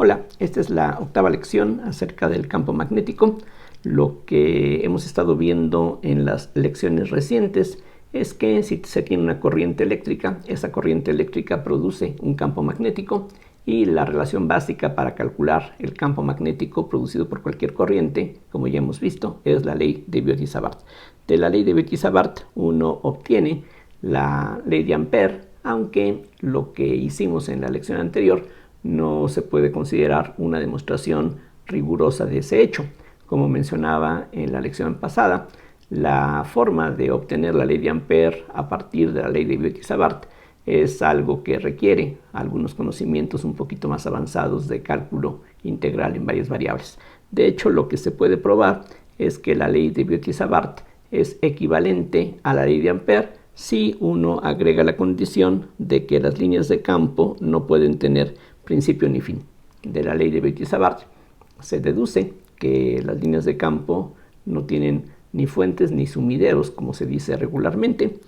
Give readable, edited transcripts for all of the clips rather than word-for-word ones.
Hola, esta es la octava lección acerca del campo magnético. Lo que hemos estado viendo en las lecciones recientes es que si se tiene una corriente eléctrica, esa corriente eléctrica produce un campo magnético y la relación básica para calcular el campo magnético producido por cualquier corriente, como ya hemos visto, es la ley de Biot-Savart. De la ley de Biot-Savart uno obtiene la ley de Ampère, aunque lo que hicimos en la lección anterior no se puede considerar una demostración rigurosa de ese hecho. Como mencionaba en la lección pasada, la forma de obtener la ley de Ampère a partir de la ley de Biot-Savart es algo que requiere algunos conocimientos un poquito más avanzados de cálculo integral en varias variables. De hecho, lo que se puede probar es que la ley de Biot-Savart es equivalente a la ley de Ampère si uno agrega la condición de que las líneas de campo no pueden tener principio ni fin. De la ley de Biot-Savart se deduce que las líneas de campo no tienen ni fuentes ni sumideros, como se dice regularmente,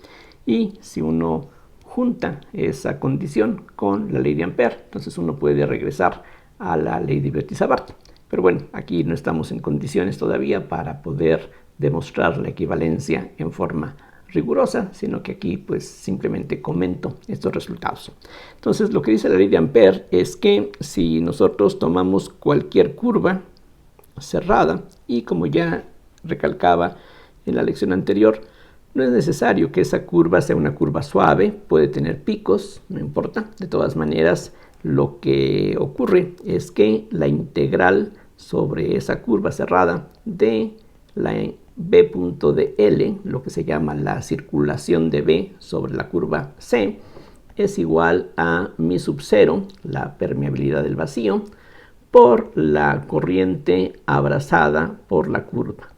y si uno junta esa condición con la ley de Ampère, entonces uno puede regresar a la ley de Biot-Savart. Pero bueno, aquí no estamos en condiciones todavía para poder demostrar la equivalencia en forma rigurosa, sino que aquí pues simplemente comento estos resultados. Entonces lo que dice la ley de Ampère es que si nosotros tomamos cualquier curva cerrada, y como ya recalcaba en la lección anterior, no es necesario que esa curva sea una curva suave, puede tener picos, no importa. De todas maneras, lo que ocurre es que la integral sobre esa curva cerrada de la B punto de L, lo que se llama la circulación de B sobre la curva C, es igual a mi sub 0, la permeabilidad del vacío, por la corriente abrazada por la curva.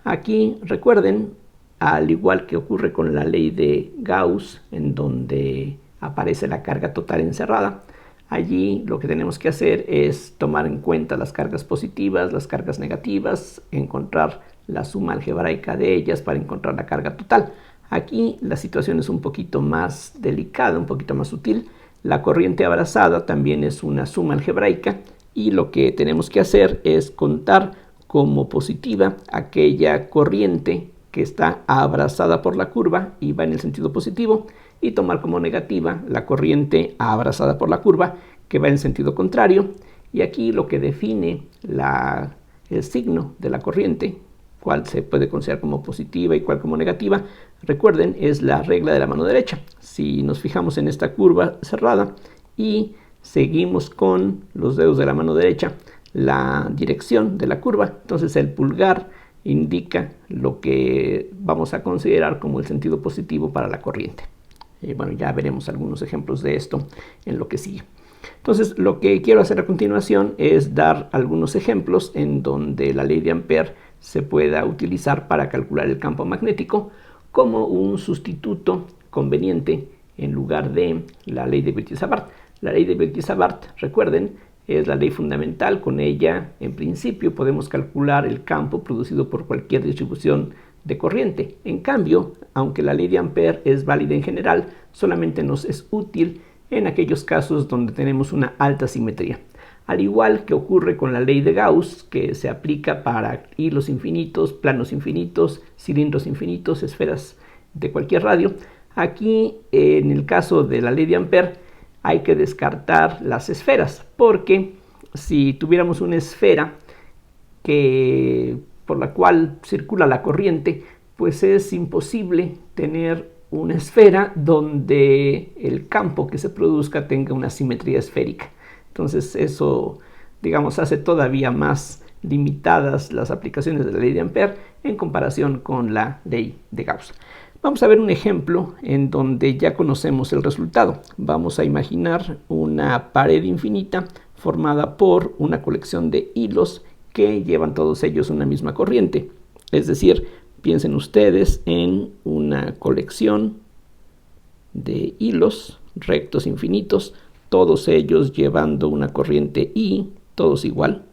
Aquí recuerden, al igual que ocurre con la ley de Gauss, en donde aparece la carga total encerrada, allí lo que tenemos que hacer es tomar en cuenta las cargas positivas, las cargas negativas, encontrar la suma algebraica de ellas para encontrar la carga total. Aquí la situación es un poquito más delicada, un poquito más sutil. La corriente abrazada también es una suma algebraica y lo que tenemos que hacer es contar como positiva aquella corriente que está abrazada por la curva y va en el sentido positivo, y tomar como negativa la corriente abrazada por la curva que va en sentido contrario. Y aquí lo que define el signo de la corriente, cuál se puede considerar como positiva y cuál como negativa, recuerden, es la regla de la mano derecha. Si nos fijamos en esta curva cerrada y seguimos con los dedos de la mano derecha la dirección de la curva, entonces el pulgar indica lo que vamos a considerar como el sentido positivo para la corriente. Bueno, ya veremos algunos ejemplos de esto en lo que sigue. Entonces, lo que quiero hacer a continuación es dar algunos ejemplos en donde la ley de Ampère se pueda utilizar para calcular el campo magnético como un sustituto conveniente en lugar de la ley de Biot-Savart. La ley de Biot-Savart, recuerden, es la ley fundamental. Con ella, en principio, podemos calcular el campo producido por cualquier distribución de corriente. En cambio, aunque la ley de Ampère es válida en general, solamente nos es útil en aquellos casos donde tenemos una alta simetría. Al igual que ocurre con la ley de Gauss, que se aplica para hilos infinitos, planos infinitos, cilindros infinitos, esferas de cualquier radio, aquí en el caso de la ley de Ampère hay que descartar las esferas, porque si tuviéramos una esfera por la cual circula la corriente, pues es imposible tener una esfera donde el campo que se produzca tenga una simetría esférica. Entonces eso, digamos, hace todavía más limitadas las aplicaciones de la ley de Ampère en comparación con la ley de Gauss. Vamos a ver un ejemplo en donde ya conocemos el resultado. Vamos a imaginar una pared infinita formada por una colección de hilos que llevan todos ellos una misma corriente. Es decir, piensen ustedes en una colección de hilos rectos infinitos, todos ellos llevando una corriente I, todos igual.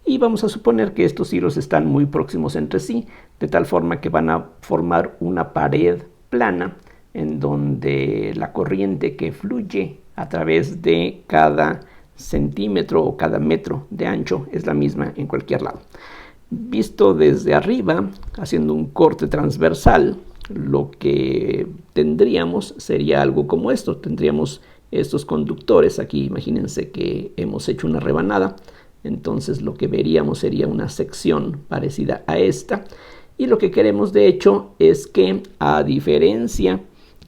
Y vamos a suponer que estos hilos están muy próximos entre sí, de tal forma que van a formar una pared plana en donde la corriente que fluye a través de cada centímetro o cada metro de ancho es la misma en cualquier lado. Visto desde arriba, haciendo un corte transversal, lo que tendríamos sería algo como esto. Tendríamos estos conductores aquí. Imagínense que hemos hecho una rebanada, entonces lo que veríamos sería una sección parecida a esta, y lo que queremos de hecho es que, a diferencia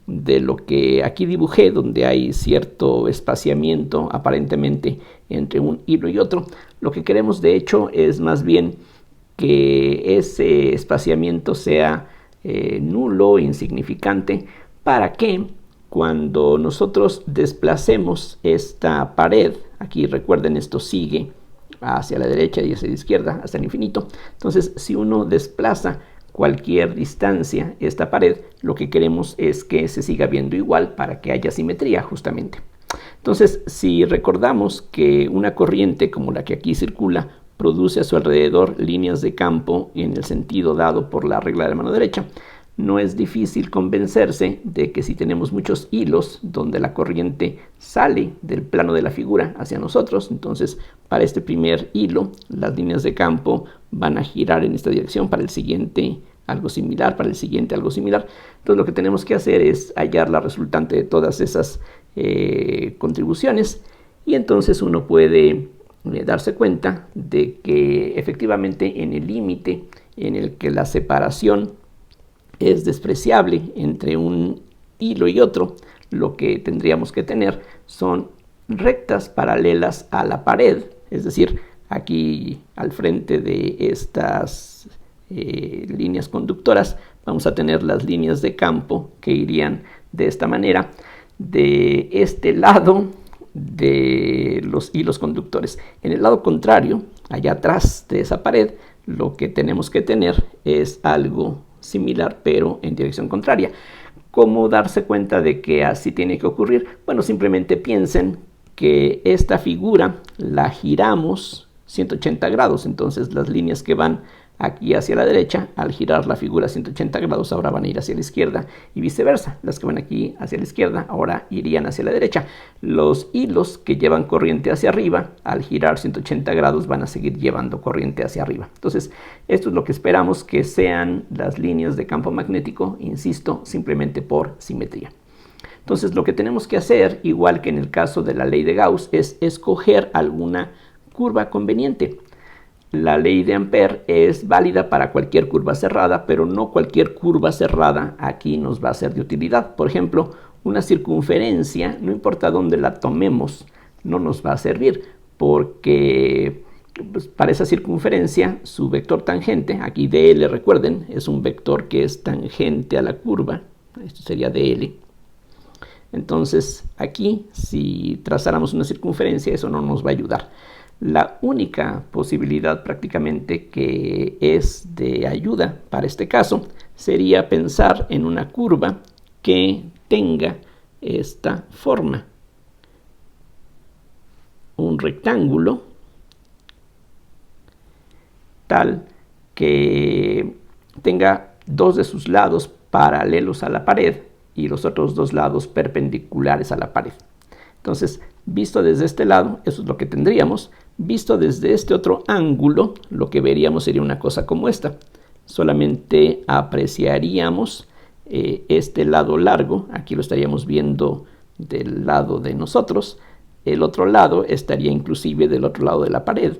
de lo que aquí dibujé, donde hay cierto espaciamiento aparentemente entre un hilo y otro, lo que queremos de hecho es más bien que ese espaciamiento sea nulo, insignificante, para que cuando nosotros desplacemos esta pared, aquí recuerden esto sigue hacia la derecha y hacia la izquierda hasta el infinito, entonces si uno desplaza cualquier distancia esta pared, lo que queremos es que se siga viendo igual para que haya simetría justamente. Entonces, si recordamos que una corriente como la que aquí circula produce a su alrededor líneas de campo en el sentido dado por la regla de la mano derecha, no es difícil convencerse de que si tenemos muchos hilos donde la corriente sale del plano de la figura hacia nosotros, entonces para este primer hilo las líneas de campo van a girar en esta dirección, para el siguiente algo similar, para el siguiente algo similar. Entonces lo que tenemos que hacer es hallar la resultante de todas esas contribuciones, y entonces uno puede darse cuenta de que efectivamente en el límite en el que la separación es despreciable entre un hilo y otro, lo que tendríamos que tener son rectas paralelas a la pared, es decir, aquí al frente de estas líneas conductoras vamos a tener las líneas de campo que irían de esta manera de este lado de los hilos conductores. En el lado contrario, allá atrás de esa pared, lo que tenemos que tener es algo similar pero en dirección contraria. ¿Cómo darse cuenta de que así tiene que ocurrir? Bueno, simplemente piensen que esta figura la giramos 180 grados, entonces las líneas que van aquí hacia la derecha, al girar la figura 180 grados, ahora van a ir hacia la izquierda, y viceversa. Las que van aquí hacia la izquierda, ahora irían hacia la derecha. Los hilos que llevan corriente hacia arriba, al girar 180 grados, van a seguir llevando corriente hacia arriba. Entonces, esto es lo que esperamos que sean las líneas de campo magnético, insisto, simplemente por simetría. Entonces, lo que tenemos que hacer, igual que en el caso de la ley de Gauss, es escoger alguna curva conveniente. La ley de Ampère es válida para cualquier curva cerrada, pero no cualquier curva cerrada aquí nos va a ser de utilidad. Por ejemplo, una circunferencia, no importa dónde la tomemos, no nos va a servir, porque pues, para esa circunferencia su vector tangente, aquí dl, recuerden, es un vector que es tangente a la curva, esto sería dl. Entonces aquí, si trazáramos una circunferencia, eso no nos va a ayudar. La única posibilidad prácticamente que es de ayuda para este caso sería pensar en una curva que tenga esta forma. Un rectángulo tal que tenga dos de sus lados paralelos a la pared y los otros dos lados perpendiculares a la pared. Entonces, visto desde este lado, eso es lo que tendríamos. Visto desde este otro ángulo, lo que veríamos sería una cosa como esta. Solamente apreciaríamos este lado largo, aquí lo estaríamos viendo del lado de nosotros. El otro lado estaría inclusive del otro lado de la pared.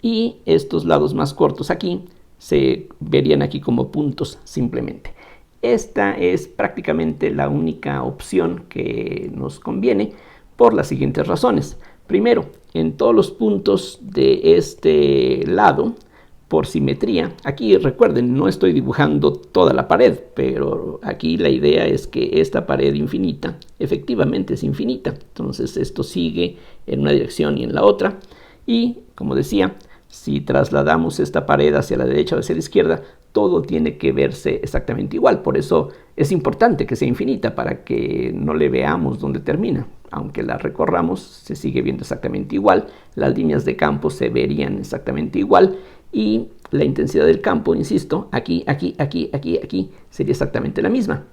Y estos lados más cortos aquí se verían aquí como puntos simplemente. Esta es prácticamente la única opción que nos conviene por las siguientes razones. Primero, en todos los puntos de este lado, por simetría, aquí recuerden, no estoy dibujando toda la pared, pero aquí la idea es que esta pared infinita efectivamente es infinita. Entonces esto sigue en una dirección y en la otra. Y, como decía, si trasladamos esta pared hacia la derecha o hacia la izquierda, todo tiene que verse exactamente igual. Por eso es importante que sea infinita, para que no le veamos dónde termina. Aunque la recorramos, se sigue viendo exactamente igual. Las líneas de campo se verían exactamente igual. Y la intensidad del campo, insisto, aquí, aquí, aquí, aquí, aquí, sería exactamente la misma.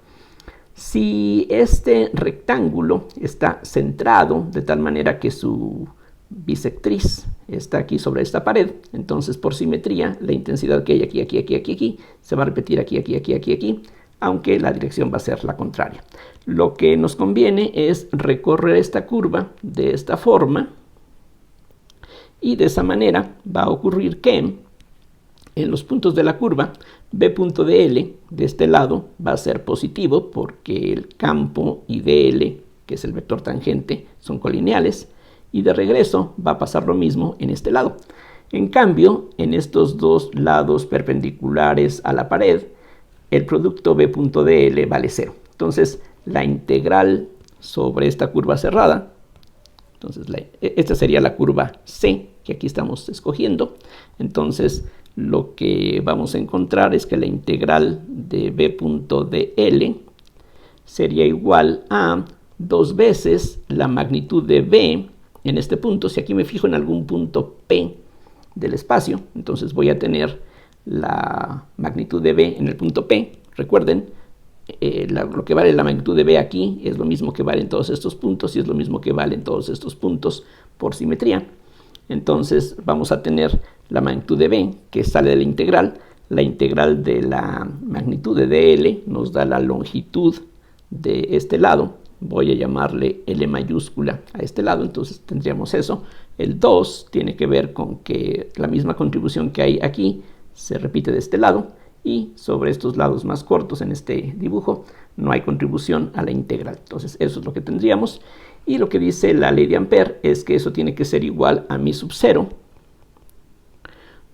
Si este rectángulo está centrado de tal manera que su bisectriz está aquí sobre esta pared, entonces por simetría la intensidad que hay aquí se va a repetir aquí, aunque la dirección va a ser la contraria. Lo que nos conviene es recorrer esta curva de esta forma, y de esa manera va a ocurrir que en los puntos de la curva B.dl de este lado va a ser positivo porque el campo y dl, que es el vector tangente, son colineales, y de regreso va a pasar lo mismo en este lado. En cambio, en estos dos lados perpendiculares a la pared, el producto B.dl vale 0. Entonces, la integral sobre esta curva cerrada, entonces esta sería la curva C que aquí estamos escogiendo. Entonces, lo que vamos a encontrar es que la integral de B.dl sería igual a 2 veces la magnitud de B en este punto. Si aquí me fijo en algún punto P del espacio, entonces voy a tener la magnitud de B en el punto P. Recuerden, lo que vale la magnitud de B aquí es lo mismo que vale en todos estos puntos y es lo mismo que vale en todos estos puntos por simetría. Entonces vamos a tener la magnitud de B que sale de la integral de la magnitud de dl nos da la longitud de este lado. Voy a llamarle L mayúscula a este lado, entonces tendríamos eso. El 2 tiene que ver con que la misma contribución que hay aquí se repite de este lado, y sobre estos lados más cortos en este dibujo no hay contribución a la integral. Entonces eso es lo que tendríamos, y lo que dice la ley de Ampère es que eso tiene que ser igual a mi sub 0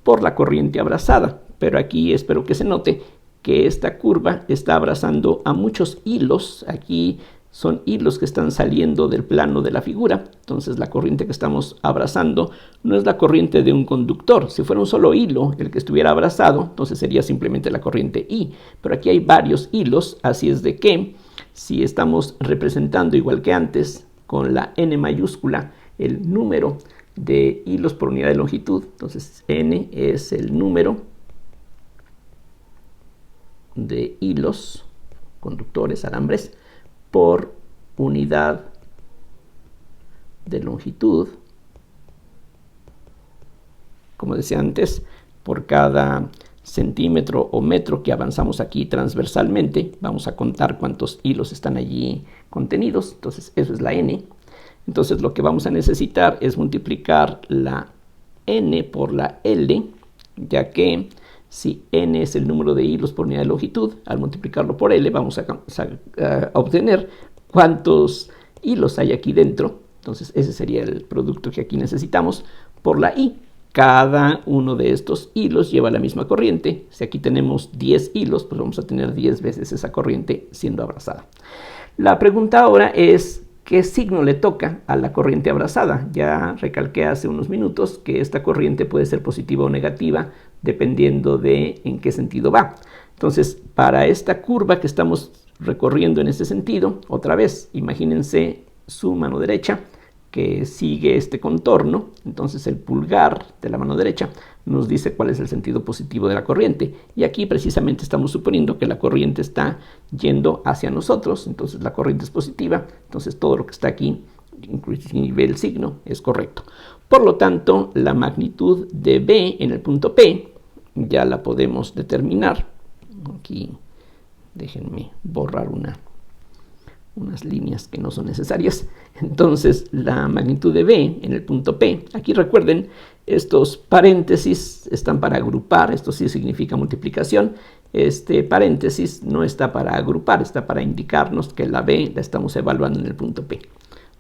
por la corriente abrazada. Pero aquí espero que se note que esta curva está abrazando a muchos hilos. Aquí son hilos que están saliendo del plano de la figura. Entonces la corriente que estamos abrazando no es la corriente de un conductor. Si fuera un solo hilo el que estuviera abrazado, entonces sería simplemente la corriente I. Pero aquí hay varios hilos, así es de que si estamos representando igual que antes con la N mayúscula el número de hilos por unidad de longitud, entonces N es el número de hilos, conductores, alambres, por unidad de longitud. Como decía antes, por cada centímetro o metro que avanzamos aquí transversalmente, vamos a contar cuántos hilos están allí contenidos. Entonces eso es la N. Entonces lo que vamos a necesitar es multiplicar la N por la L, ya que si N es el número de hilos por unidad de longitud, al multiplicarlo por L vamos a obtener cuántos hilos hay aquí dentro. Entonces ese sería el producto que aquí necesitamos por la I. Cada uno de estos hilos lleva la misma corriente. Si aquí tenemos 10 hilos, pues vamos a tener 10 veces esa corriente siendo abrazada. La pregunta ahora es, ¿qué signo le toca a la corriente abrazada? Ya recalqué hace unos minutos que esta corriente puede ser positiva o negativa dependiendo de en qué sentido va. Entonces, para esta curva que estamos recorriendo en este sentido, otra vez, imagínense su mano derecha que sigue este contorno. Entonces el pulgar de la mano derecha nos dice cuál es el sentido positivo de la corriente, y aquí precisamente estamos suponiendo que la corriente está yendo hacia nosotros, entonces la corriente es positiva, entonces todo lo que está aquí, inclusive el signo, es correcto. Por lo tanto, la magnitud de B en el punto P ya la podemos determinar. Aquí déjenme borrar unas líneas que no son necesarias. Entonces la magnitud de B en el punto P, aquí recuerden, estos paréntesis están para agrupar, esto sí significa multiplicación. Este paréntesis no está para agrupar, está para indicarnos que la B la estamos evaluando en el punto P.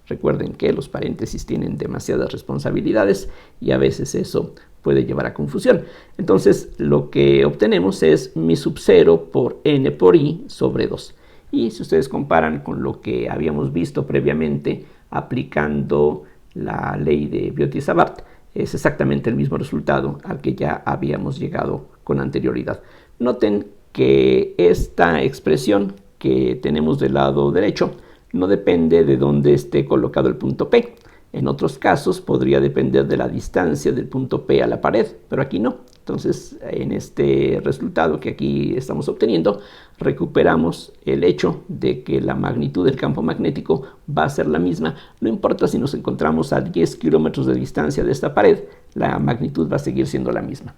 Recuerden que los paréntesis tienen demasiadas responsabilidades y a veces eso puede llevar a confusión. Entonces lo que obtenemos es mi sub 0 por N por I sobre 2. Y si ustedes comparan con lo que habíamos visto previamente aplicando la ley de Biot-Savart, es exactamente el mismo resultado al que ya habíamos llegado con anterioridad. Noten que esta expresión que tenemos del lado derecho no depende de dónde esté colocado el punto P. En otros casos podría depender de la distancia del punto P a la pared, pero aquí no. Entonces, en este resultado que aquí estamos obteniendo, recuperamos el hecho de que la magnitud del campo magnético va a ser la misma. No importa si nos encontramos a 10 kilómetros de distancia de esta pared, la magnitud va a seguir siendo la misma.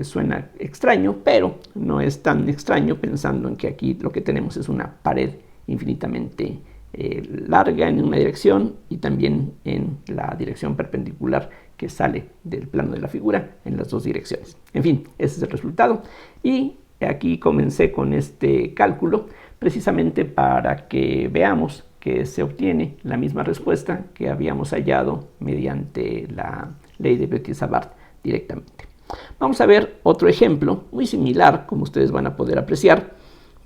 Suena extraño, pero no es tan extraño pensando en que aquí lo que tenemos es una pared infinitamente larga en una dirección y también en la dirección perpendicular que sale del plano de la figura en las dos direcciones. En fin, ese es el resultado. Y aquí comencé con este cálculo precisamente para que veamos que se obtiene la misma respuesta que habíamos hallado mediante la ley de Bequet-Savart directamente. Vamos a ver otro ejemplo muy similar, como ustedes van a poder apreciar,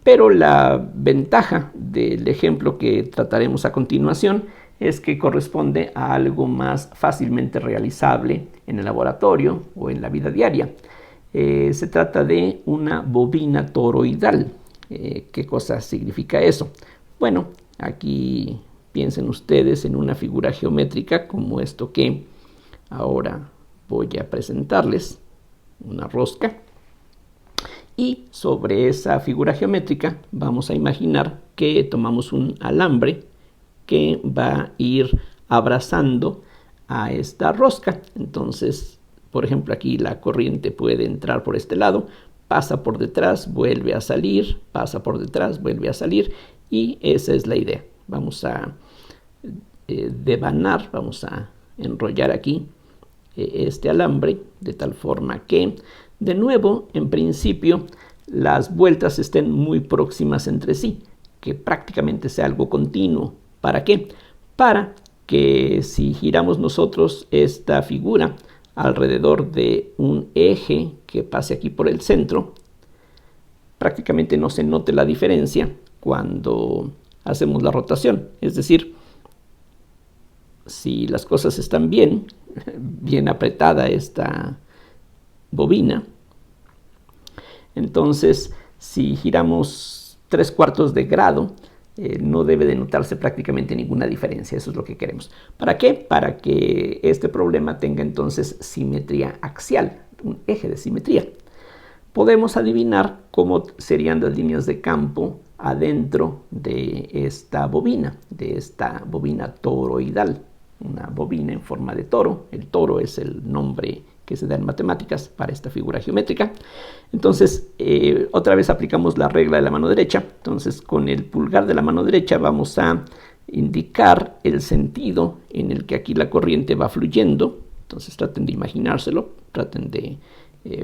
pero la ventaja del ejemplo que trataremos a continuación es que corresponde a algo más fácilmente realizable en el laboratorio o en la vida diaria. Se trata de una bobina toroidal. ¿Qué cosa significa eso? Bueno, aquí piensen ustedes en una figura geométrica como esto que ahora voy a presentarles, una rosca. Y sobre esa figura geométrica vamos a imaginar que tomamos un alambre que va a ir abrazando a esta rosca. Entonces, por ejemplo, aquí la corriente puede entrar por este lado, pasa por detrás, vuelve a salir, pasa por detrás, vuelve a salir, y esa es la idea. Vamos a devanar, vamos a enrollar aquí este alambre de tal forma que, de nuevo, en principio, las vueltas estén muy próximas entre sí, que prácticamente sea algo continuo. ¿Para qué? Para que si giramos nosotros esta figura alrededor de un eje que pase aquí por el centro, prácticamente no se note la diferencia cuando hacemos la rotación. Es decir, si las cosas están bien apretada esta bobina, entonces si giramos 3/4 de grado, no debe de notarse prácticamente ninguna diferencia. Eso es lo que queremos. ¿Para qué? Para que este problema tenga entonces simetría axial, un eje de simetría. Podemos adivinar cómo serían las líneas de campo adentro de esta bobina toroidal, una bobina en forma de toro. El toro es el nombre que se da en matemáticas para esta figura geométrica. Entonces, otra vez aplicamos la regla de la mano derecha. Entonces, con el pulgar de la mano derecha vamos a indicar el sentido en el que aquí la corriente va fluyendo. Entonces, traten de imaginárselo, traten de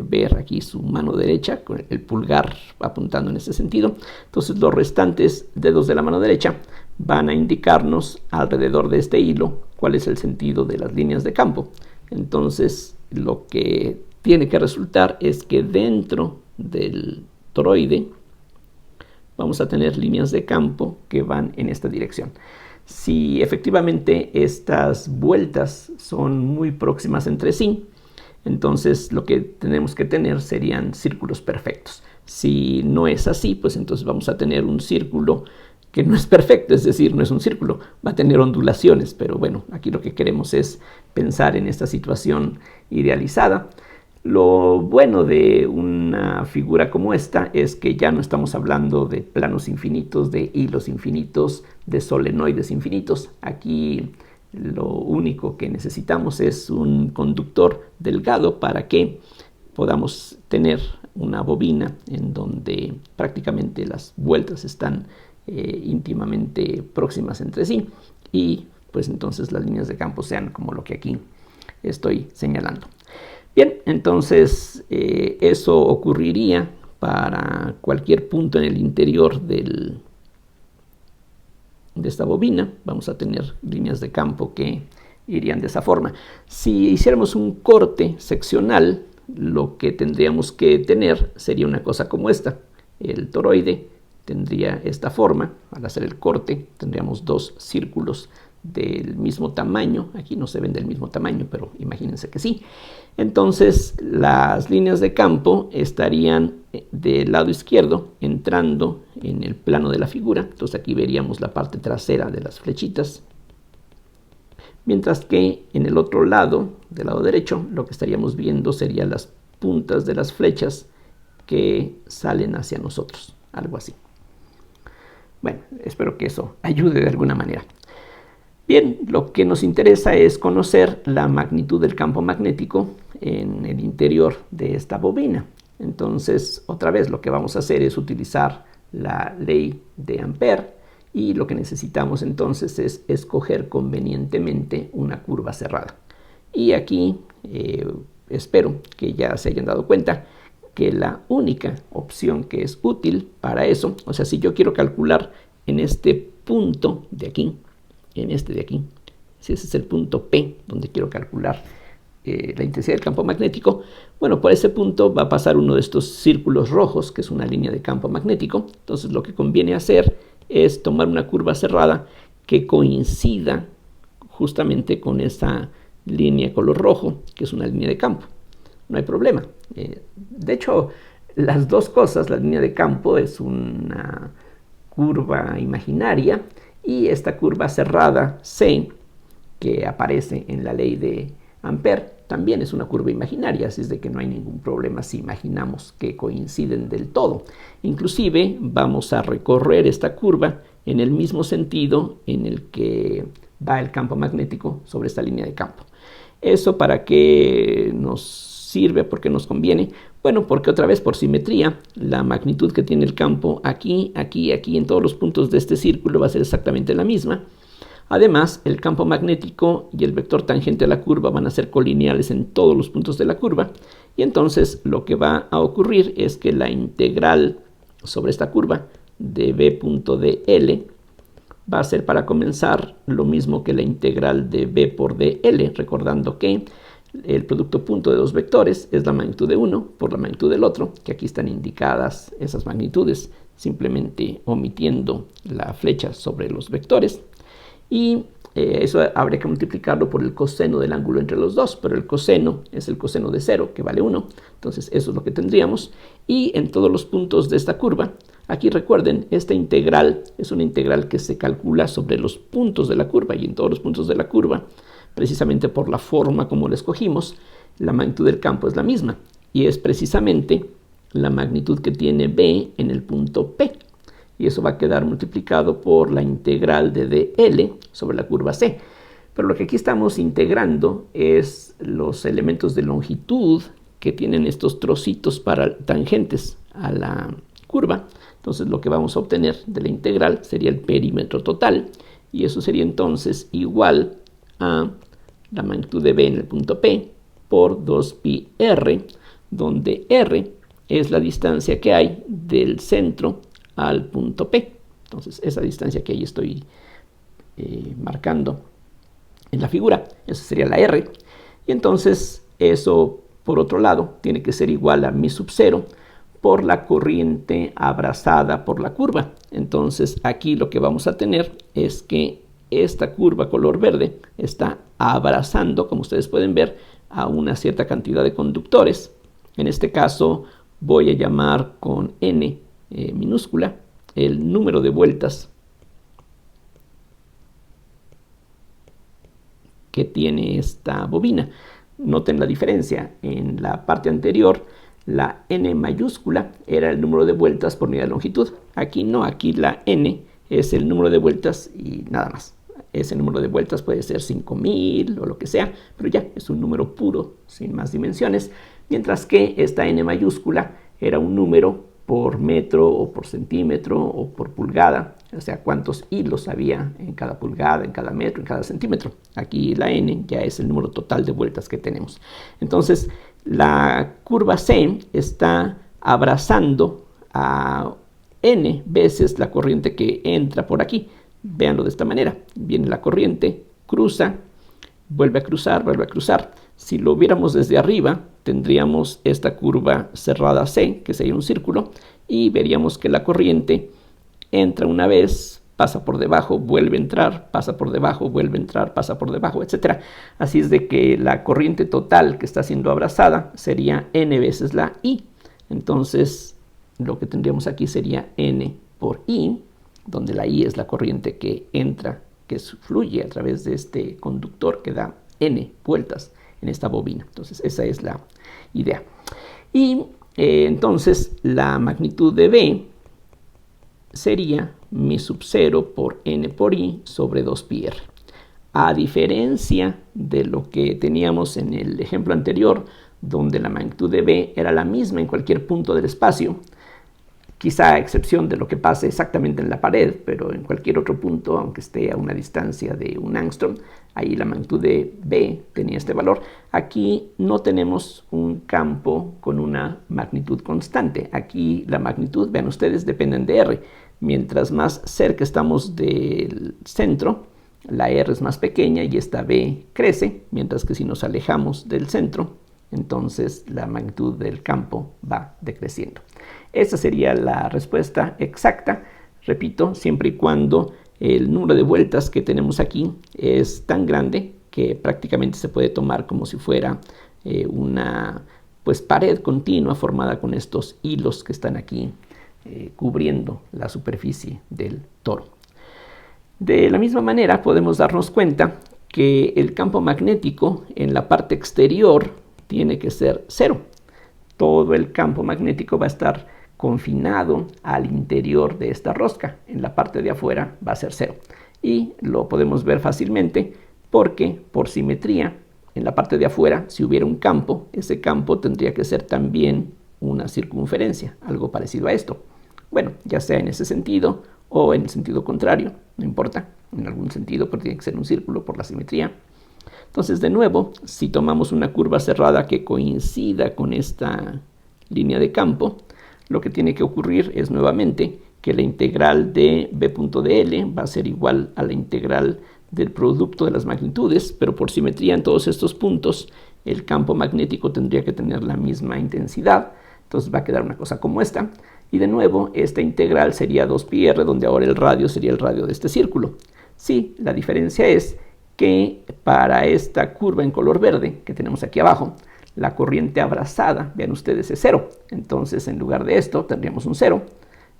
ver aquí su mano derecha con el pulgar apuntando en ese sentido. Entonces, los restantes dedos de la mano derecha van a indicarnos alrededor de este hilo cuál es el sentido de las líneas de campo. Entonces, lo que tiene que resultar es que dentro del toroide vamos a tener líneas de campo que van en esta dirección. Si efectivamente estas vueltas son muy próximas entre sí, entonces lo que tenemos que tener serían círculos perfectos. Si no es así, pues entonces vamos a tener un círculo que no es perfecto, es decir, no es un círculo, va a tener ondulaciones, pero bueno, aquí lo que queremos es pensar en esta situación idealizada. Lo bueno de una figura como esta es que ya no estamos hablando de planos infinitos, de hilos infinitos, de solenoides infinitos. Aquí lo único que necesitamos es un conductor delgado para que podamos tener una bobina en donde prácticamente las vueltas están íntimamente próximas entre sí, y pues entonces las líneas de campo sean como lo que aquí estoy señalando. Bien, entonces eso ocurriría para cualquier punto en el interior de esta bobina. Vamos a tener líneas de campo que irían de esa forma. Si hiciéramos un corte seccional, lo que tendríamos que tener sería una cosa como esta. El toroide tendría esta forma. Al hacer el corte tendríamos dos círculos del mismo tamaño. Aquí no se ven del mismo tamaño, pero imagínense que sí. Entonces las líneas de campo estarían del lado izquierdo entrando en el plano de la figura. Entonces aquí veríamos la parte trasera de las flechitas, mientras que en el otro lado, del lado derecho, lo que estaríamos viendo serían las puntas de las flechas que salen hacia nosotros, algo así. Bueno, espero que eso ayude de alguna manera. Bien, lo que nos interesa es conocer la magnitud del campo magnético en el interior de esta bobina. Entonces, otra vez lo que vamos a hacer es utilizar la ley de Ampère y lo que necesitamos entonces es escoger convenientemente una curva cerrada. Y aquí espero que ya se hayan dado cuenta que la única opción que es útil para eso, o sea, si yo quiero calcular en este punto de aquí, en este de aquí, si ese es el punto P donde quiero calcular la intensidad del campo magnético, bueno, por ese punto va a pasar uno de estos círculos rojos, que es una línea de campo magnético. Entonces lo que conviene hacer es tomar una curva cerrada que coincida justamente con esa línea color rojo, que es una línea de campo. No hay problema. De hecho, las dos cosas, la línea de campo es una curva imaginaria y esta curva cerrada C, que aparece en la ley de Ampère, también es una curva imaginaria, así es de que no hay ningún problema si imaginamos que coinciden del todo. Inclusive vamos a recorrer esta curva en el mismo sentido en el que va el campo magnético sobre esta línea de campo. ¿Eso para qué nos sirve? ¿Por qué nos conviene? Bueno, porque otra vez por simetría, la magnitud que tiene el campo aquí, aquí, aquí, en todos los puntos de este círculo va a ser exactamente la misma. Además, el campo magnético y el vector tangente a la curva van a ser colineales en todos los puntos de la curva. Y entonces lo que va a ocurrir es que la integral sobre esta curva de b.dl va a ser, para comenzar, lo mismo que la integral de b por dl, recordando que el producto punto de dos vectores es la magnitud de uno por la magnitud del otro, que aquí están indicadas esas magnitudes, simplemente omitiendo la flecha sobre los vectores. Y eso habría que multiplicarlo por el coseno del ángulo entre los dos, pero el coseno es el coseno de 0, que vale 1. Entonces eso es lo que tendríamos. Y en todos los puntos de esta curva, aquí recuerden, esta integral es una integral que se calcula sobre los puntos de la curva, y en todos los puntos de la curva, precisamente por la forma como la escogimos, la magnitud del campo es la misma, y es precisamente la magnitud que tiene B en el punto P. Y eso va a quedar multiplicado por la integral de dl sobre la curva C. Pero lo que aquí estamos integrando es los elementos de longitud que tienen estos trocitos para tangentes a la curva. Entonces lo que vamos a obtener de la integral sería el perímetro total, y eso sería entonces igual a la magnitud de B en el punto P por 2πr, donde r es la distancia que hay del centro al punto P. Entonces esa distancia que ahí estoy marcando en la figura, esa sería la R. Y entonces eso, por otro lado, tiene que ser igual a mi sub 0 por la corriente abrazada por la curva. Entonces aquí lo que vamos a tener es que esta curva color verde está abrazando, como ustedes pueden ver, a una cierta cantidad de conductores. En este caso voy a llamar con n minúscula el número de vueltas que tiene esta bobina. Noten la diferencia. En la parte anterior, la n mayúscula era el número de vueltas por unidad de longitud. Aquí no, aquí la n es el número de vueltas y nada más. Ese número de vueltas puede ser 5000 o lo que sea, pero ya es un número puro, sin más dimensiones. Mientras que esta n mayúscula era un número por metro o por centímetro o por pulgada, o sea, cuántos hilos había en cada pulgada, en cada metro, en cada centímetro. Aquí la n ya es el número total de vueltas que tenemos. Entonces, la curva C está abrazando a n veces la corriente que entra por aquí. Véanlo de esta manera. Viene la corriente, cruza, vuelve a cruzar, vuelve a cruzar. Si lo viéramos desde arriba, tendríamos esta curva cerrada C, que sería un círculo, y veríamos que la corriente entra una vez, pasa por debajo, vuelve a entrar, pasa por debajo, vuelve a entrar, pasa por debajo, etc. Así es de que la corriente total que está siendo abrazada sería n veces la I. Entonces, lo que tendríamos aquí sería n por I, donde la I es la corriente que entra, que fluye a través de este conductor que da n vueltas en esta bobina. Entonces esa es la idea. Y entonces la magnitud de B sería mi sub 0 por n por i sobre 2πr. A diferencia de lo que teníamos en el ejemplo anterior, donde la magnitud de B era la misma en cualquier punto del espacio, quizá a excepción de lo que pase exactamente en la pared, pero en cualquier otro punto, aunque esté a una distancia de un angstrom, ahí la magnitud de B tenía este valor. Aquí no tenemos un campo con una magnitud constante. Aquí la magnitud, vean ustedes, dependen de R. Mientras más cerca estamos del centro, la R es más pequeña y esta B crece, mientras que si nos alejamos del centro, entonces la magnitud del campo va decreciendo. Esa sería la respuesta exacta, repito, siempre y cuando el número de vueltas que tenemos aquí es tan grande que prácticamente se puede tomar como si fuera una pared continua formada con estos hilos que están aquí cubriendo la superficie del toro. De la misma manera podemos darnos cuenta que el campo magnético en la parte exterior tiene que ser 0. Todo el campo magnético va a estar confinado al interior de esta rosca. En la parte de afuera va a ser 0. Y lo podemos ver fácilmente porque por simetría, en la parte de afuera, si hubiera un campo, ese campo tendría que ser también una circunferencia, algo parecido a esto. Bueno, ya sea en ese sentido o en el sentido contrario, no importa, en algún sentido, pero tiene que ser un círculo por la simetría. Entonces, de nuevo, si tomamos una curva cerrada que coincida con esta línea de campo, lo que tiene que ocurrir es nuevamente que la integral de b.dl va a ser igual a la integral del producto de las magnitudes, pero por simetría en todos estos puntos el campo magnético tendría que tener la misma intensidad, entonces va a quedar una cosa como esta. Y de nuevo, esta integral sería 2πr, donde ahora el radio sería el radio de este círculo. Sí, la diferencia es que para esta curva en color verde que tenemos aquí abajo, la corriente abrazada, vean ustedes, es 0. Entonces, en lugar de esto, tendríamos un 0.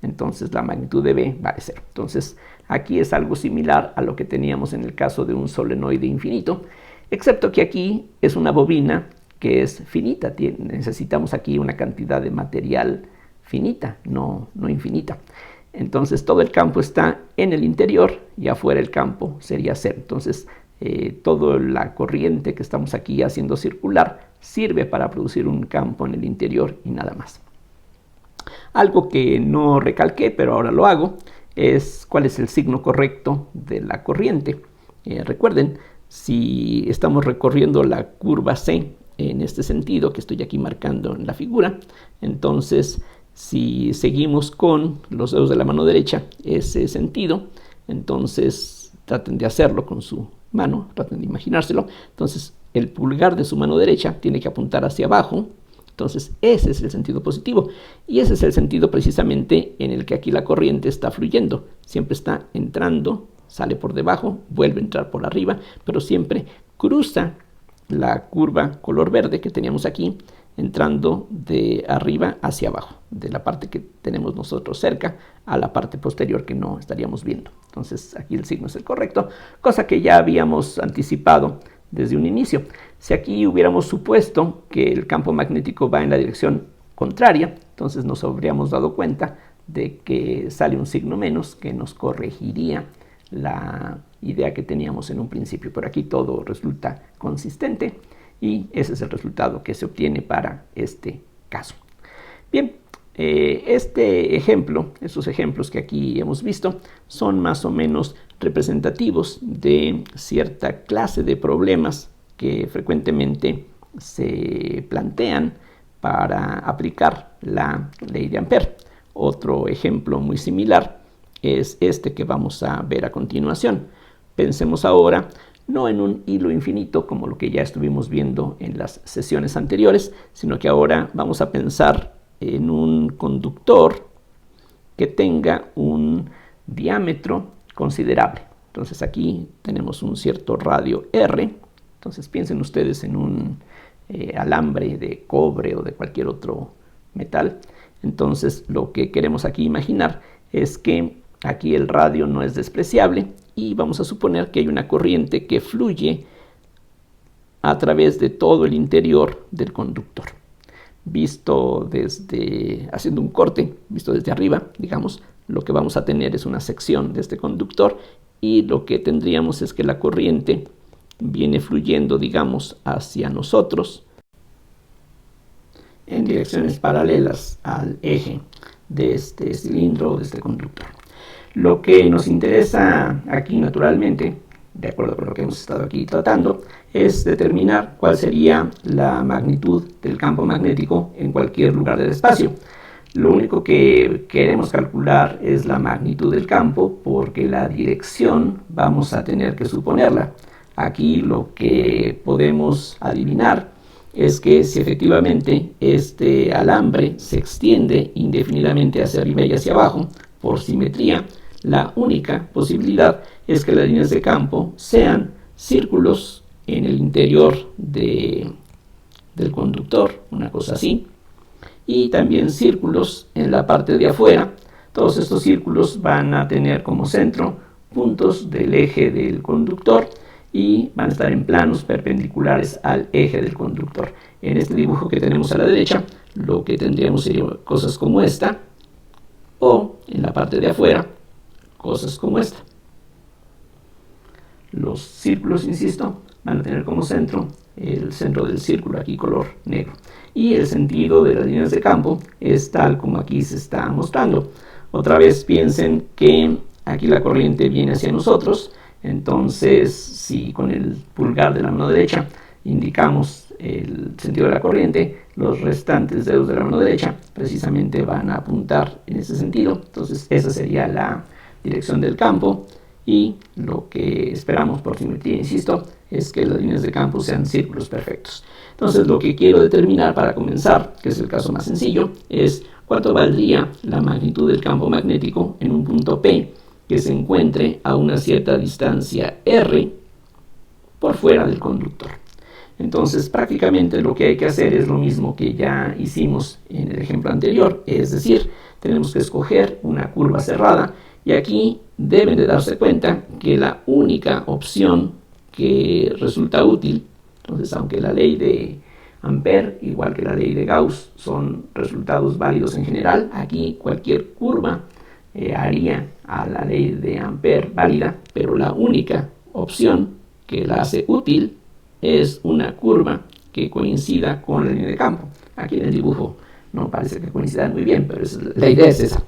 Entonces, la magnitud de B vale 0. Entonces, aquí es algo similar a lo que teníamos en el caso de un solenoide infinito, excepto que aquí es una bobina que es finita. Necesitamos aquí una cantidad de material finita, no infinita. Entonces todo el campo está en el interior y afuera el campo sería 0. Entonces toda la corriente que estamos aquí haciendo circular sirve para producir un campo en el interior y nada más. Algo que no recalqué, pero ahora lo hago, es cuál es el signo correcto de la corriente. Recuerden, si estamos recorriendo la curva C en este sentido que estoy aquí marcando en la figura, entonces si seguimos con los dedos de la mano derecha ese sentido, entonces traten de hacerlo con su mano, traten de imaginárselo. Entonces el pulgar de su mano derecha tiene que apuntar hacia abajo. Entonces ese es el sentido positivo y ese es el sentido precisamente en el que aquí la corriente está fluyendo. Siempre está entrando, sale por debajo, vuelve a entrar por arriba, pero siempre cruza la curva color verde que teníamos aquí, entrando de arriba hacia abajo, de la parte que tenemos nosotros cerca a la parte posterior que no estaríamos viendo. Entonces aquí el signo es el correcto, cosa que ya habíamos anticipado desde un inicio. Si aquí hubiéramos supuesto que el campo magnético va en la dirección contraria, entonces nos habríamos dado cuenta de que sale un signo menos que nos corregiría la idea que teníamos en un principio, pero aquí todo resulta consistente y ese es el resultado que se obtiene para este caso. Bien, este ejemplo, estos ejemplos que aquí hemos visto, son más o menos representativos de cierta clase de problemas que frecuentemente se plantean para aplicar la ley de Ampère. Otro ejemplo muy similar es este que vamos a ver a continuación. Pensemos ahora no en un hilo infinito como lo que ya estuvimos viendo en las sesiones anteriores, sino que ahora vamos a pensar en un conductor que tenga un diámetro considerable. Entonces aquí tenemos un cierto radio R. Entonces piensen ustedes en un alambre de cobre o de cualquier otro metal. Entonces lo que queremos aquí imaginar es que aquí el radio no es despreciable y vamos a suponer que hay una corriente que fluye a través de todo el interior del conductor. visto desde, haciendo un corte, visto desde arriba, digamos, lo que vamos a tener es una sección de este conductor y lo que tendríamos es que la corriente viene fluyendo, digamos, hacia nosotros en direcciones paralelas al eje de este cilindro o de este conductor. Lo que nos interesa aquí, naturalmente, de acuerdo con lo que hemos estado aquí tratando, es determinar cuál sería la magnitud del campo magnético en cualquier lugar del espacio. Lo único que queremos calcular es la magnitud del campo, porque la dirección vamos a tener que suponerla. Aquí lo que podemos adivinar es que si efectivamente este alambre se extiende indefinidamente hacia arriba y hacia abajo por simetría, la única posibilidad es que las líneas de campo sean círculos en el interior del conductor, una cosa así, y también círculos en la parte de afuera. Todos estos círculos van a tener como centro puntos del eje del conductor y van a estar en planos perpendiculares al eje del conductor. En este dibujo que tenemos a la derecha, lo que tendríamos sería cosas como esta, o en la parte de afuera, cosas como esta. Los círculos, insisto, van a tener como centro el centro del círculo, aquí color negro. Y el sentido de las líneas de campo es tal como aquí se está mostrando. Otra vez piensen que aquí la corriente viene hacia nosotros. Entonces, si con el pulgar de la mano derecha indicamos el sentido de la corriente, los restantes dedos de la mano derecha precisamente van a apuntar en ese sentido. Entonces, esa sería la dirección del campo y lo que esperamos por simetría, insisto, es que las líneas de campo sean círculos perfectos. Entonces, lo que quiero determinar para comenzar, que es el caso más sencillo, es cuánto valdría la magnitud del campo magnético en un punto P que se encuentre a una cierta distancia R por fuera del conductor. Entonces, prácticamente lo que hay que hacer es lo mismo que ya hicimos en el ejemplo anterior, es decir, tenemos que escoger una curva cerrada y aquí deben de darse cuenta que la única opción que resulta útil, entonces aunque la ley de Ampère, igual que la ley de Gauss, son resultados válidos en general, aquí cualquier curva haría a la ley de Ampère válida, pero la única opción que la hace útil es una curva que coincida con la línea de campo. Aquí en el dibujo no parece que coincidan muy bien, pero la idea es esa,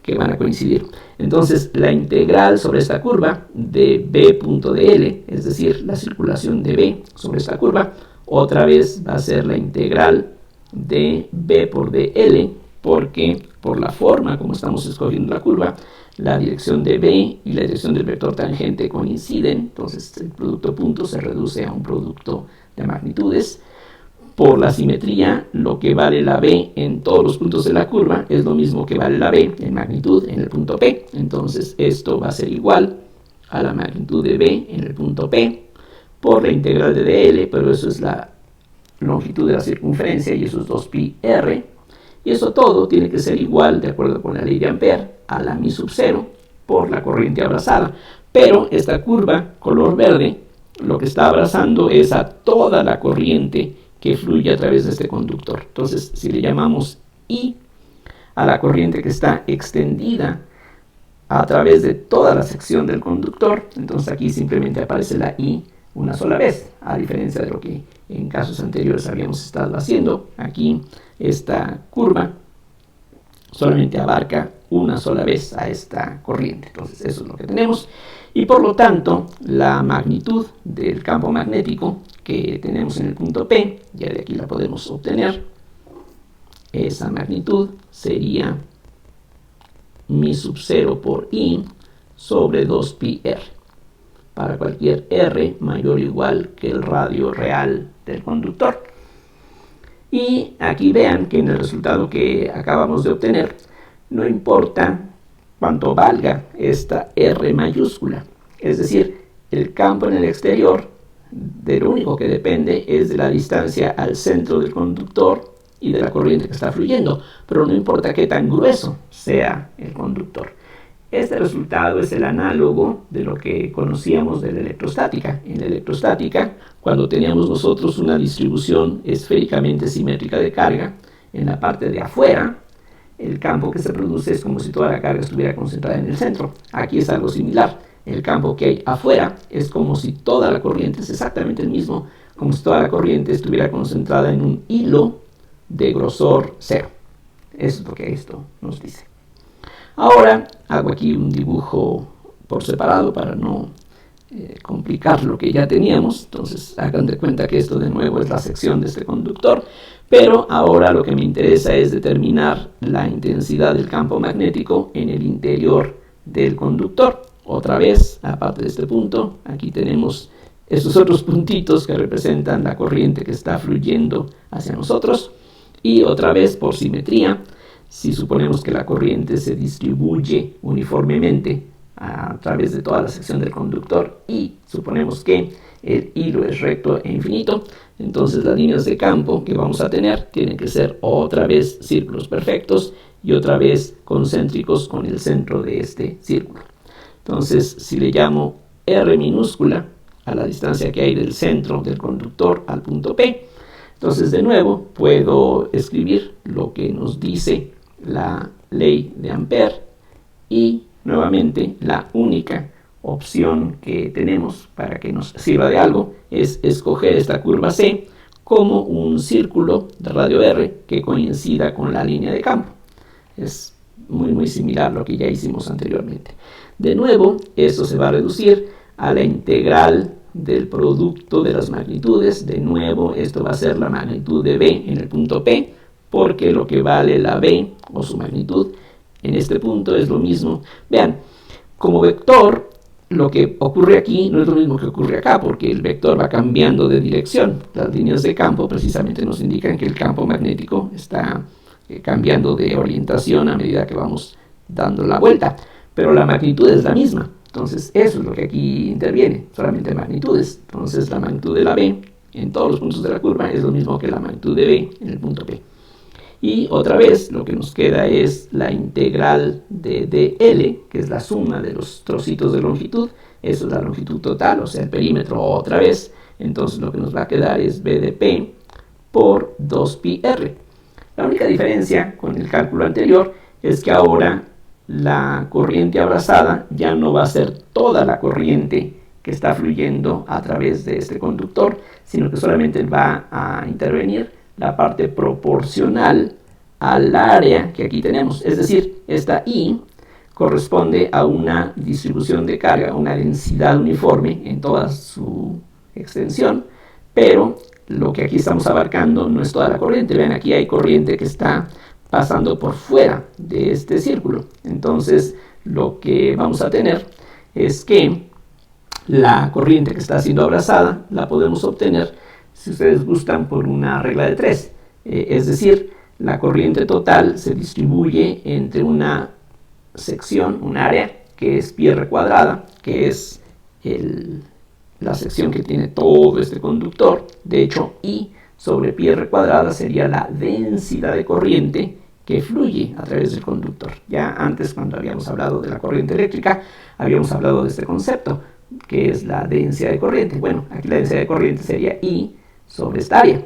que van a coincidir. Entonces, la integral sobre esta curva de B punto de L, es decir, la circulación de B sobre esta curva, otra vez va a ser la integral de B por dl, porque por la forma como estamos escogiendo la curva, la dirección de B y la dirección del vector tangente coinciden, entonces el producto punto se reduce a un producto de magnitudes. Por la simetría, lo que vale la B en todos los puntos de la curva es lo mismo que vale la B en magnitud en el punto P. Entonces esto va a ser igual a la magnitud de B en el punto P por la integral de dl, pero eso es la longitud de la circunferencia y eso es 2πr. Y eso todo tiene que ser igual, de acuerdo con la ley de Ampère, a la mi sub 0 por la corriente abrazada. Pero esta curva, color verde, lo que está abrazando es a toda la corriente que fluye a través de este conductor. Entonces, si le llamamos I a la corriente que está extendida a través de toda la sección del conductor, entonces aquí simplemente aparece la I una sola vez, a diferencia de lo que en casos anteriores habíamos estado haciendo. Aquí esta curva solamente abarca una sola vez a esta corriente. Entonces eso es lo que tenemos. Y por lo tanto, la magnitud del campo magnético que tenemos en el punto P, ya de aquí la podemos obtener, esa magnitud sería mi sub 0 por I sobre 2πr, para cualquier R mayor o igual que el radio real del conductor. Y aquí vean que en el resultado que acabamos de obtener, no importa cuánto valga esta R mayúscula, es decir, el campo en el exterior de lo único que depende es de la distancia al centro del conductor y de la corriente que está fluyendo, pero no importa qué tan grueso sea el conductor. Este resultado es el análogo de lo que conocíamos de la electrostática. En la electrostática, cuando teníamos nosotros una distribución esféricamente simétrica de carga, en la parte de afuera, el campo que se produce es como si toda la carga estuviera concentrada en el centro. Aquí es algo similar. El campo que hay afuera es como si toda la corriente, es exactamente el mismo, como si toda la corriente estuviera concentrada en un hilo de grosor 0. Eso es lo que esto nos dice. Ahora hago aquí un dibujo por separado para no complicar lo que ya teníamos. Entonces hagan de cuenta que esto de nuevo es la sección de este conductor, pero ahora lo que me interesa es determinar la intensidad del campo magnético en el interior del conductor. Otra vez, aparte de este punto, aquí tenemos estos otros puntitos que representan la corriente que está fluyendo hacia nosotros. Y otra vez, por simetría, si suponemos que la corriente se distribuye uniformemente a través de toda la sección del conductor y suponemos que el hilo es recto e infinito, entonces las líneas de campo que vamos a tener tienen que ser otra vez círculos perfectos y otra vez concéntricos con el centro de este círculo. Entonces, si le llamo R minúscula a la distancia que hay del centro del conductor al punto P, entonces de nuevo puedo escribir lo que nos dice la ley de Ampère y nuevamente la única opción que tenemos para que nos sirva de algo es escoger esta curva C como un círculo de radio R que coincida con la línea de campo. Es muy similar a lo que ya hicimos anteriormente. De nuevo, eso se va a reducir a la integral del producto de las magnitudes. De nuevo, esto va a ser la magnitud de B en el punto P, porque lo que vale la B o su magnitud en este punto es lo mismo. Vean, como vector, lo que ocurre aquí no es lo mismo que ocurre acá, porque el vector va cambiando de dirección. Las líneas de campo precisamente nos indican que el campo magnético está cambiando de orientación a medida que vamos dando la vuelta, pero la magnitud es la misma. Entonces eso es lo que aquí interviene, solamente magnitudes. Entonces la magnitud de la B en todos los puntos de la curva es lo mismo que la magnitud de B en el punto P. Y otra vez lo que nos queda es la integral de dl, que es la suma de los trocitos de longitud. Eso es la longitud total, o sea el perímetro otra vez. Entonces lo que nos va a quedar es B de P por 2πr. La única diferencia con el cálculo anterior es que ahora la corriente abrazada ya no va a ser toda la corriente que está fluyendo a través de este conductor, sino que solamente va a intervenir la parte proporcional al área que aquí tenemos. Es decir, esta I corresponde a una distribución de carga, una densidad uniforme en toda su extensión, pero lo que aquí estamos abarcando no es toda la corriente. Vean, aquí hay corriente que está pasando por fuera de este círculo. Entonces, lo que vamos a tener es que la corriente que está siendo abrazada la podemos obtener, si ustedes gustan, por una regla de 3. Es decir, la corriente total se distribuye entre una sección, un área, que es πr cuadrada, que es la sección que tiene todo este conductor. De hecho, I sobre πr cuadrada sería la densidad de corriente que fluye a través del conductor. Ya antes, cuando habíamos hablado de la corriente eléctrica, habíamos hablado de este concepto, que es la densidad de corriente. Bueno, aquí la densidad de corriente sería I sobre esta área.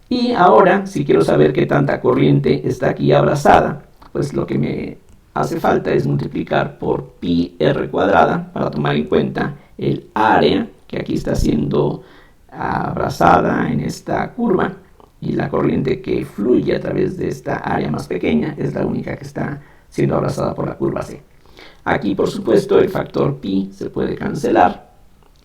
Y ahora, si quiero saber qué tanta corriente está aquí abrazada, pues lo que me hace falta es multiplicar por πr cuadrada para tomar en cuenta el área que aquí está siendo abrazada en esta curva, y la corriente que fluye a través de esta área más pequeña es la única que está siendo abrazada por la curva C. Aquí, por supuesto, el factor pi se puede cancelar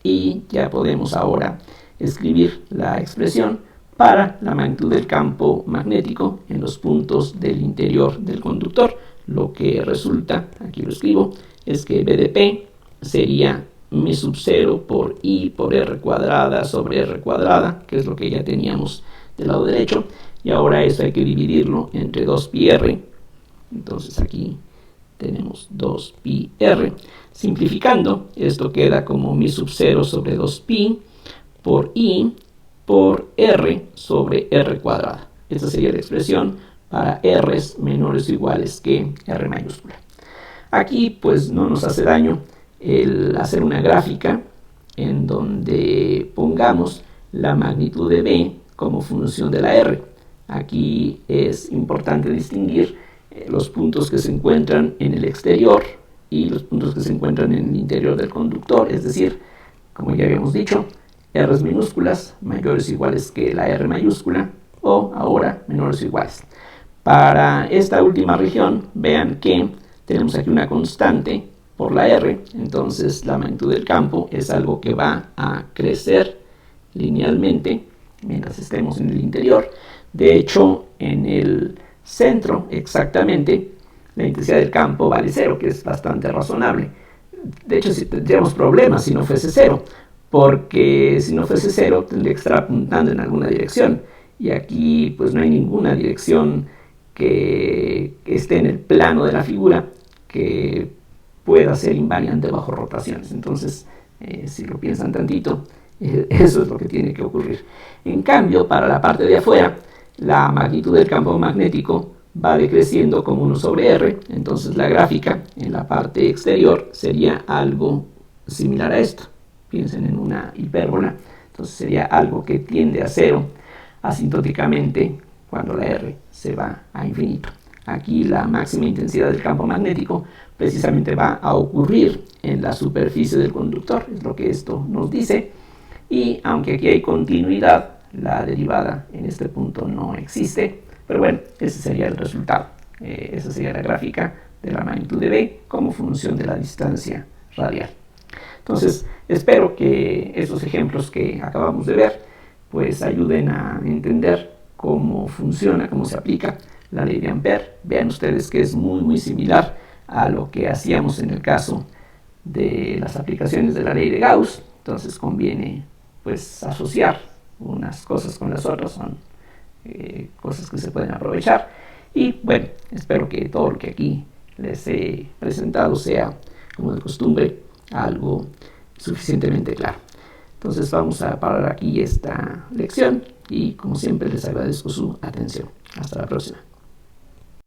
y ya podemos ahora escribir la expresión para la magnitud del campo magnético en los puntos del interior del conductor. Lo que resulta, aquí lo escribo, es que B de P sería mi sub 0 por I por R cuadrada sobre R cuadrada, que es lo que ya teníamos del lado derecho, y ahora eso hay que dividirlo entre 2πr. Entonces aquí tenemos 2πr. Simplificando, esto queda como mi sub 0 sobre 2pi por I por R sobre R cuadrada. Esta sería la expresión para R's menores o iguales que R mayúscula. Aquí pues no nos hace daño el hacer una gráfica en donde pongamos la magnitud de B como función de la R. Aquí es importante distinguir los puntos que se encuentran en el exterior y los puntos que se encuentran en el interior del conductor, es decir, como ya habíamos dicho, R minúsculas mayores o iguales que la R mayúscula, o ahora menores o iguales. Para esta última región, vean que tenemos aquí una constante por la R, entonces la magnitud del campo es algo que va a crecer linealmente mientras estemos en el interior. De hecho, en el centro exactamente, la intensidad del campo vale 0, que es bastante razonable. De hecho, si tendríamos problemas si no fuese 0, porque si no fuese 0 tendría que estar apuntando en alguna dirección, y aquí pues no hay ninguna dirección que esté en el plano de la figura que pueda ser invariante bajo rotaciones. Entonces, si lo piensan tantito, eso es lo que tiene que ocurrir. En cambio, para la parte de afuera, la magnitud del campo magnético va decreciendo como 1 sobre R, entonces la gráfica en la parte exterior sería algo similar a esto. Piensen en una hipérbola, entonces sería algo que tiende a 0 asintóticamente cuando la R se va a infinito. Aquí la máxima intensidad del campo magnético precisamente va a ocurrir en la superficie del conductor, es lo que esto nos dice, y aunque aquí hay continuidad, la derivada en este punto no existe, pero bueno, ese sería el resultado. Esa sería la gráfica de la magnitud de B como función de la distancia radial. Entonces, espero que esos ejemplos que acabamos de ver pues ayuden a entender cómo funciona, cómo se aplica la ley de Ampère. Vean ustedes que es muy similar a lo que hacíamos en el caso de las aplicaciones de la ley de Gauss. Entonces conviene pues asociar unas cosas con las otras, son cosas que se pueden aprovechar. Y bueno, espero que todo lo que aquí les he presentado sea, como de costumbre, algo suficientemente claro. Entonces vamos a parar aquí esta lección y como siempre les agradezco su atención. Hasta la próxima.